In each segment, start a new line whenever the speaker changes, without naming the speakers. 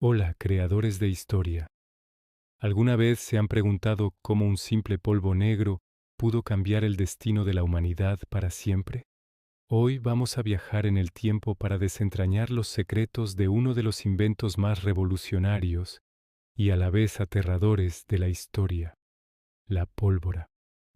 Hola, creadores de historia. ¿Alguna vez se han preguntado cómo un simple polvo negro pudo cambiar el destino de la humanidad para siempre? Hoy vamos a viajar en el tiempo para desentrañar los secretos de uno de los inventos más revolucionarios y a la vez aterradores de la historia, la pólvora.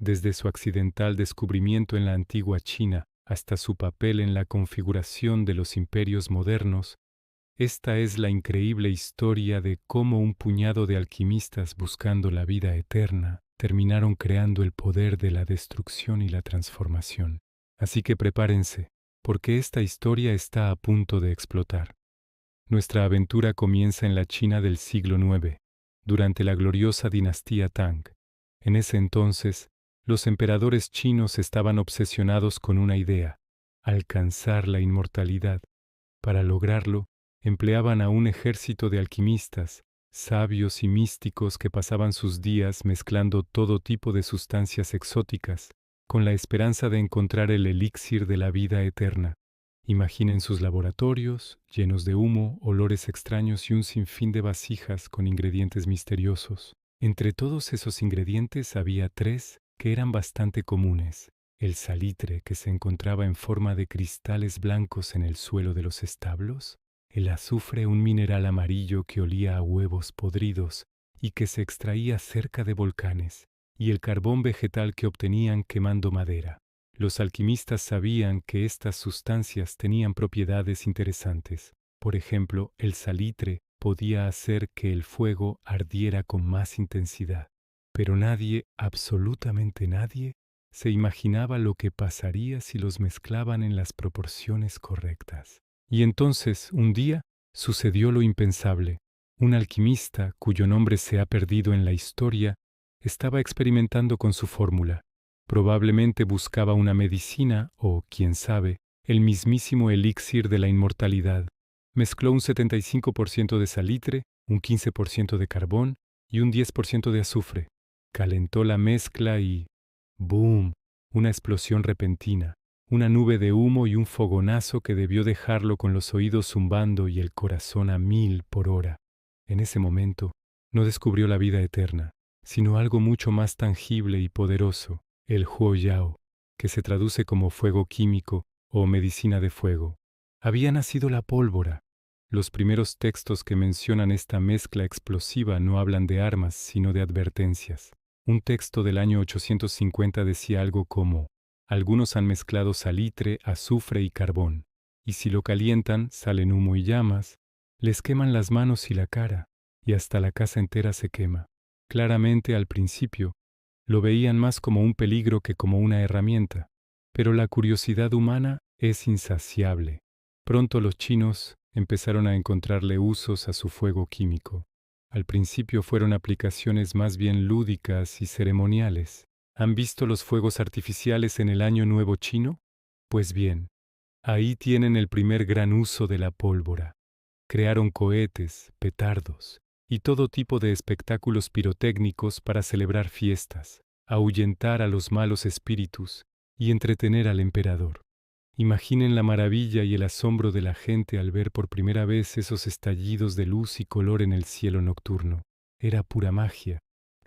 Desde su accidental descubrimiento en la antigua China hasta su papel en la configuración de los imperios modernos, esta es la increíble historia de cómo un puñado de alquimistas buscando la vida eterna terminaron creando el poder de la destrucción y la transformación. Así que prepárense, porque esta historia está a punto de explotar. Nuestra aventura comienza en la China del siglo IX, durante la gloriosa dinastía Tang. En ese entonces, los emperadores chinos estaban obsesionados con una idea: alcanzar la inmortalidad. Para lograrlo, empleaban a un ejército de alquimistas, sabios y místicos que pasaban sus días mezclando todo tipo de sustancias exóticas, con la esperanza de encontrar el elixir de la vida eterna. Imaginen sus laboratorios, llenos de humo, olores extraños y un sinfín de vasijas con ingredientes misteriosos. Entre todos esos ingredientes había tres que eran bastante comunes: el salitre, que se encontraba en forma de cristales blancos en el suelo de los establos; el azufre, un mineral amarillo que olía a huevos podridos y que se extraía cerca de volcanes; y el carbón vegetal que obtenían quemando madera. Los alquimistas sabían que estas sustancias tenían propiedades interesantes. Por ejemplo, el salitre podía hacer que el fuego ardiera con más intensidad. Pero nadie, absolutamente nadie, se imaginaba lo que pasaría si los mezclaban en las proporciones correctas. Y entonces, un día, sucedió lo impensable. Un alquimista, cuyo nombre se ha perdido en la historia, estaba experimentando con su fórmula. Probablemente buscaba una medicina o, quién sabe, el mismísimo elixir de la inmortalidad. Mezcló un 75% de salitre, un 15% de carbón y un 10% de azufre. Calentó la mezcla y ¡boom! Una explosión repentina, una nube de humo y un fogonazo que debió dejarlo con los oídos zumbando y el corazón a 1000 por hora. En ese momento, no descubrió la vida eterna, sino algo mucho más tangible y poderoso: el Huoyao, que se traduce como fuego químico o medicina de fuego. Había nacido la pólvora. Los primeros textos que mencionan esta mezcla explosiva no hablan de armas, sino de advertencias. Un texto del año 850 decía algo como: algunos han mezclado salitre, azufre y carbón, y si lo calientan, salen humo y llamas, les queman las manos y la cara, y hasta la casa entera se quema. Claramente, al principio, lo veían más como un peligro que como una herramienta, pero la curiosidad humana es insaciable. Pronto los chinos empezaron a encontrarle usos a su fuego químico. Al principio fueron aplicaciones más bien lúdicas y ceremoniales. ¿Han visto los fuegos artificiales en el Año Nuevo chino? Pues bien, ahí tienen el primer gran uso de la pólvora. Crearon cohetes, petardos y todo tipo de espectáculos pirotécnicos para celebrar fiestas, ahuyentar a los malos espíritus y entretener al emperador. Imaginen la maravilla y el asombro de la gente al ver por primera vez esos estallidos de luz y color en el cielo nocturno. Era pura magia.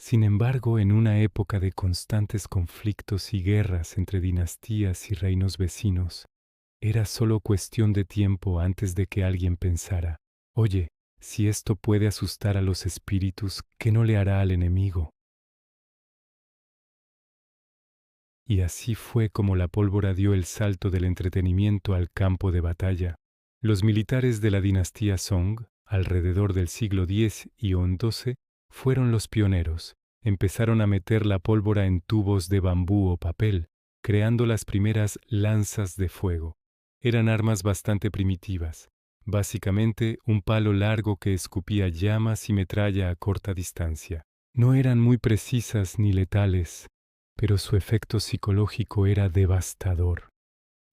Sin embargo, en una época de constantes conflictos y guerras entre dinastías y reinos vecinos, era solo cuestión de tiempo antes de que alguien pensara: oye, si esto puede asustar a los espíritus, ¿qué no le hará al enemigo? Y así fue como la pólvora dio el salto del entretenimiento al campo de batalla. Los militares de la dinastía Song, alrededor del siglo X y XI, fueron los pioneros. Empezaron a meter la pólvora en tubos de bambú o papel, creando las primeras lanzas de fuego. Eran armas bastante primitivas, básicamente un palo largo que escupía llamas y metralla a corta distancia. No eran muy precisas ni letales, pero su efecto psicológico era devastador.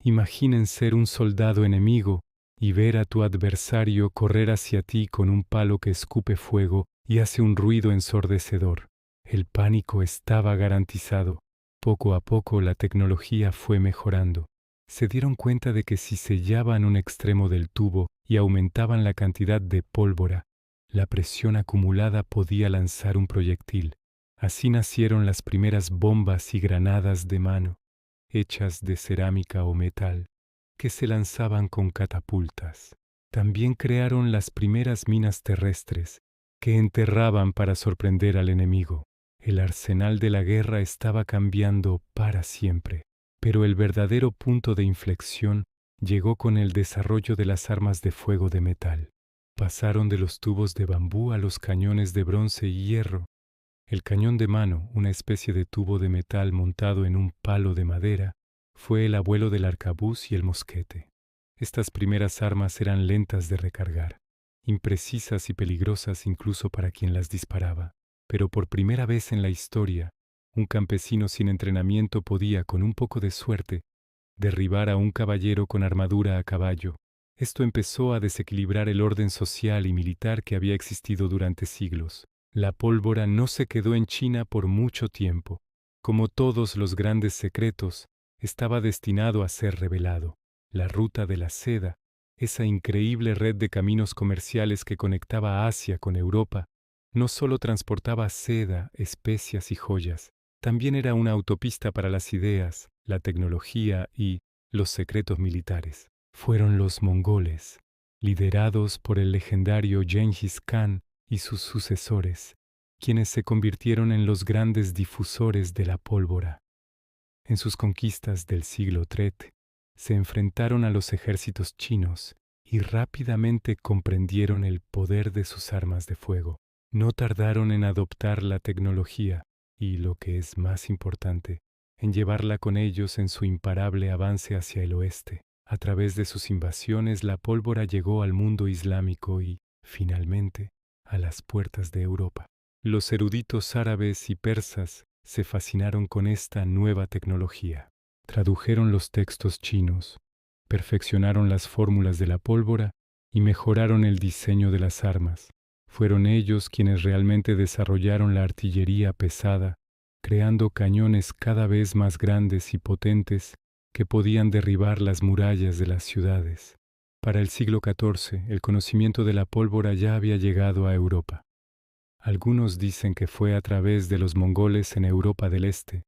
Imaginen ser un soldado enemigo y ver a tu adversario correr hacia ti con un palo que escupe fuego y hace un ruido ensordecedor. El pánico estaba garantizado. Poco a poco la tecnología fue mejorando. Se dieron cuenta de que si sellaban un extremo del tubo y aumentaban la cantidad de pólvora, La presión acumulada podía lanzar un proyectil. Así nacieron las primeras bombas y granadas de mano, hechas de cerámica o metal, que se lanzaban con catapultas. También crearon las primeras minas terrestres, que enterraban para sorprender al enemigo. El arsenal de la guerra estaba cambiando para siempre, pero el verdadero punto de inflexión llegó con el desarrollo de las armas de fuego de metal. Pasaron de los tubos de bambú a los cañones de bronce y hierro. El cañón de mano, una especie de tubo de metal montado en un palo de madera, fue el abuelo del arcabuz y el mosquete. Estas primeras armas eran lentas de recargar, imprecisas y peligrosas incluso para quien las disparaba. Pero por primera vez en la historia, un campesino sin entrenamiento podía, con un poco de suerte, derribar a un caballero con armadura a caballo. Esto empezó a desequilibrar el orden social y militar que había existido durante siglos. La pólvora no se quedó en China por mucho tiempo. Como todos los grandes secretos, estaba destinado a ser revelado. La ruta de la seda, esa increíble red de caminos comerciales que conectaba Asia con Europa, no solo transportaba seda, especias y joyas, también era una autopista para las ideas, la tecnología y los secretos militares. Fueron los mongoles, liderados por el legendario Genghis Khan y sus sucesores, quienes se convirtieron en los grandes difusores de la pólvora. En sus conquistas del siglo III, se enfrentaron a los ejércitos chinos y rápidamente comprendieron el poder de sus armas de fuego. No tardaron en adoptar la tecnología y, lo que es más importante, en llevarla con ellos en su imparable avance hacia el oeste. A través de sus invasiones, la pólvora llegó al mundo islámico y, finalmente, a las puertas de Europa. Los eruditos árabes y persas se fascinaron con esta nueva tecnología. Tradujeron los textos chinos, perfeccionaron las fórmulas de la pólvora y mejoraron el diseño de las armas. Fueron ellos quienes realmente desarrollaron la artillería pesada, creando cañones cada vez más grandes y potentes que podían derribar las murallas de las ciudades. Para el siglo XIV, el conocimiento de la pólvora ya había llegado a Europa. Algunos dicen que fue a través de los mongoles en Europa del Este,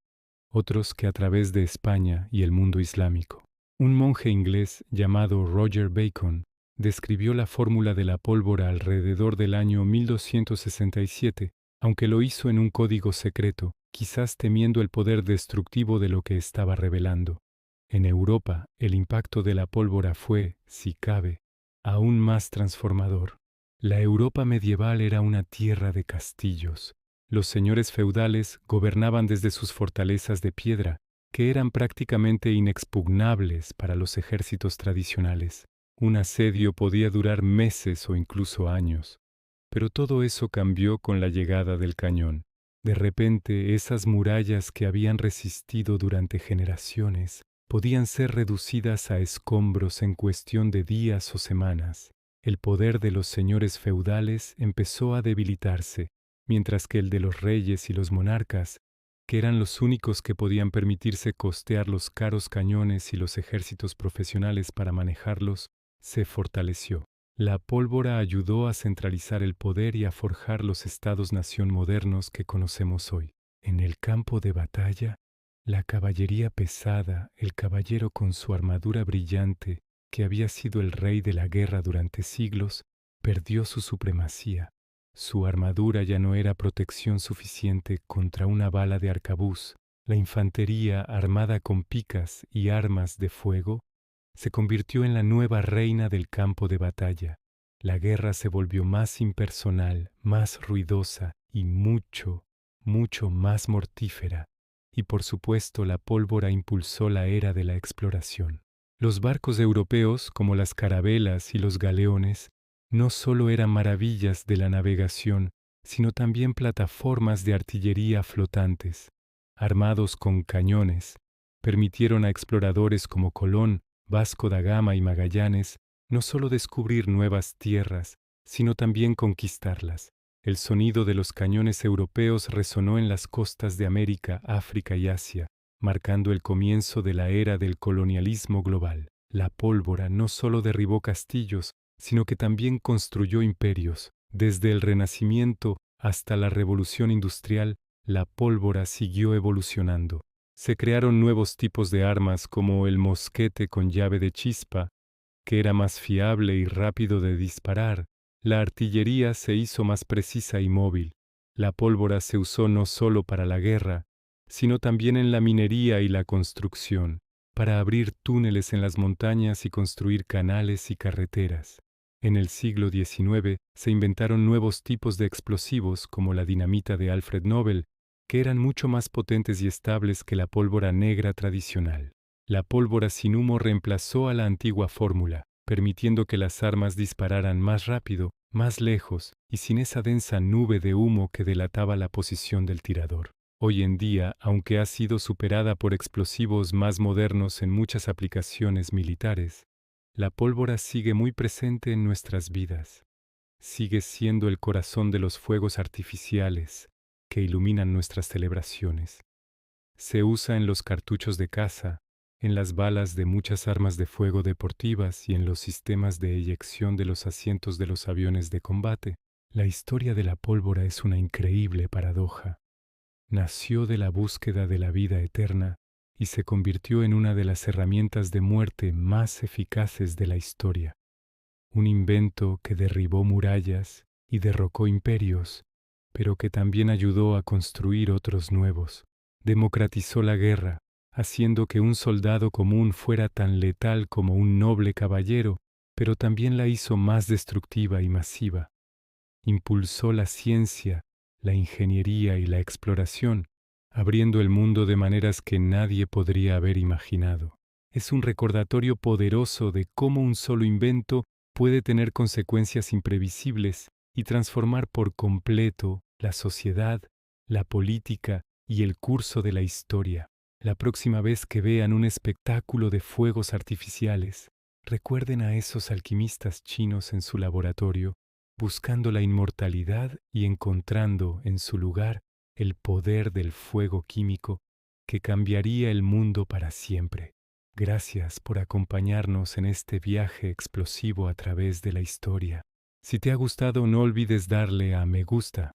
otros que a través de España y el mundo islámico. Un monje inglés llamado Roger Bacon describió la fórmula de la pólvora alrededor del año 1267, aunque lo hizo en un código secreto, quizás temiendo el poder destructivo de lo que estaba revelando. En Europa, el impacto de la pólvora fue, si cabe, aún más transformador. La Europa medieval era una tierra de castillos. Los señores feudales gobernaban desde sus fortalezas de piedra, que eran prácticamente inexpugnables para los ejércitos tradicionales. Un asedio podía durar meses o incluso años. Pero todo eso cambió con la llegada del cañón. De repente, esas murallas que habían resistido durante generaciones podían ser reducidas a escombros en cuestión de días o semanas. El poder de los señores feudales empezó a debilitarse, mientras que el de los reyes y los monarcas, que eran los únicos que podían permitirse costear los caros cañones y los ejércitos profesionales para manejarlos, se fortaleció. La pólvora ayudó a centralizar el poder y a forjar los estados-nación modernos que conocemos hoy. En el campo de batalla, la caballería pesada, el caballero con su armadura brillante, que había sido el rey de la guerra durante siglos, perdió su supremacía. Su armadura ya no era protección suficiente contra una bala de arcabuz. La infantería, armada con picas y armas de fuego, se convirtió en la nueva reina del campo de batalla. La guerra se volvió más impersonal, más ruidosa y mucho más mortífera. Y por supuesto la pólvora impulsó la era de la exploración. Los barcos europeos, como las carabelas y los galeones, no solo eran maravillas de la navegación, sino también plataformas de artillería flotantes. Armados con cañones, permitieron a exploradores como Colón, Vasco da Gama y Magallanes no solo descubrir nuevas tierras, sino también conquistarlas. El sonido de los cañones europeos resonó en las costas de América, África y Asia, marcando el comienzo de la era del colonialismo global. La pólvora no solo derribó castillos, sino que también construyó imperios. Desde el Renacimiento hasta la Revolución Industrial, la pólvora siguió evolucionando. Se crearon nuevos tipos de armas como el mosquete con llave de chispa, que era más fiable y rápido de disparar. La artillería se hizo más precisa y móvil. La pólvora se usó no solo para la guerra, sino también en la minería y la construcción, para abrir túneles en las montañas y construir canales y carreteras. En el siglo XIX se inventaron nuevos tipos de explosivos como la dinamita de Alfred Nobel, que eran mucho más potentes y estables que la pólvora negra tradicional. La pólvora sin humo reemplazó a la antigua fórmula, permitiendo que las armas dispararan más rápido, más lejos y sin esa densa nube de humo que delataba la posición del tirador. Hoy en día, aunque ha sido superada por explosivos más modernos en muchas aplicaciones militares, la pólvora sigue muy presente en nuestras vidas. Sigue siendo el corazón de los fuegos artificiales que iluminan nuestras celebraciones. Se usa en los cartuchos de caza, en las balas de muchas armas de fuego deportivas y en los sistemas de eyección de los asientos de los aviones de combate. La historia de la pólvora es una increíble paradoja. Nació de la búsqueda de la vida eterna y se convirtió en una de las herramientas de muerte más eficaces de la historia. Un invento que derribó murallas y derrocó imperios, pero que también ayudó a construir otros nuevos. Democratizó la guerra, haciendo que un soldado común fuera tan letal como un noble caballero, pero también la hizo más destructiva y masiva. Impulsó la ciencia, la ingeniería y la exploración, abriendo el mundo de maneras que nadie podría haber imaginado. Es un recordatorio poderoso de cómo un solo invento puede tener consecuencias imprevisibles y transformar por completo la sociedad, la política y el curso de la historia. La próxima vez que vean un espectáculo de fuegos artificiales, recuerden a esos alquimistas chinos en su laboratorio, buscando la inmortalidad y encontrando en su lugar el poder del fuego químico que cambiaría el mundo para siempre. Gracias por acompañarnos en este viaje explosivo a través de la historia. Si te ha gustado, no olvides darle a me gusta,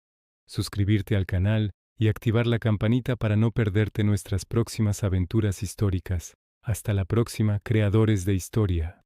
suscribirte al canal y activar la campanita para no perderte nuestras próximas aventuras históricas. Hasta la próxima, creadores de historia.